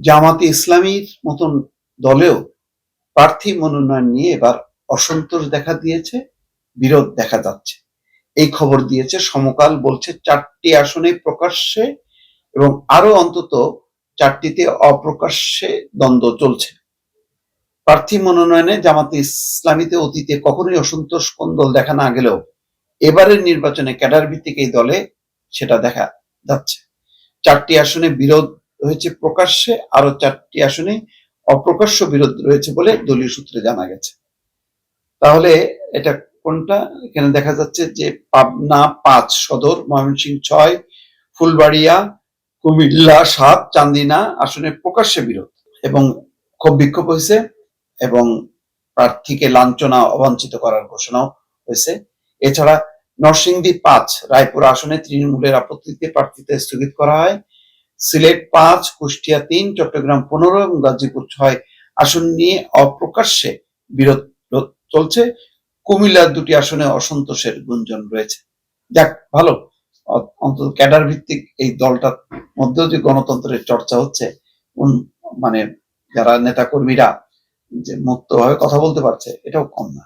জামাতে ইসলামীর মতন দলেও প্রার্থী মনোনয়ন নিয়ে এবার অসন্তোষ দেখা দিয়েছে, বিরোধ দেখা যাচ্ছে। এই খবর দিয়েছে সমকাল, বলছে 4টি আসনে প্রকাশ্যে এবং আরো অন্তত 4টিতে অপ্রকাশ্যে দ্বন্দ্ব চলছে। প্রার্থী মনোনয়নে জামাতে ইসলামীতে অতীতে কখনোই অসন্তোষ কোন্দল দেখা না গেলেও এবারের নির্বাচনে ক্যাডার ভিত্তিক এই দলে সেটা দেখা যাচ্ছে। 4টি আসনে বিরোধ হয়েছে প্রকাশ্যে, আরো 4টি আসনে অপ্রকাশ্য বিরোধ রয়েছে বলে দলীয় সূত্রে জানা গেছে। তাহলে এটা কোনটা? এখানে দেখা যাচ্ছে যে পাবনা 5 সদর, ময়মনসিংহ 6, ফুলবাড়িয়া, কুমিল্লা 7, চান্দিনা আসনে প্রকাশ্যে বিরোধ এবং ক্ষোভ বিক্ষোভ হয়েছে এবং প্রার্থীকে লাঞ্ছনা অবাঞ্ছিত করার ঘোষণাও হয়েছে। এছাড়া নরসিংদী 5 রায়পুর আসনে তৃণমূলের আপত্তিতে প্রার্থিতা স্থগিত করা হয়। সিলেট 5, কুষ্টিয়া 3, চট্টগ্রাম 15 এবং গাজীপুর 6 আসন নিয়ে অপ্রকাশ্যে বিরোধ চলছে। কুমিল্লার 2টি আসনে অসন্তোষের গুঞ্জন রয়েছে। যাক, ভালো, অন্তত ক্যাডার ভিত্তিক এই দলটার মধ্যেও যে গণতন্ত্রের চর্চা হচ্ছে, মানে যারা নেতা কর্মীরা যে মুক্তভাবে কথা বলতে পারছে, এটাও কম না।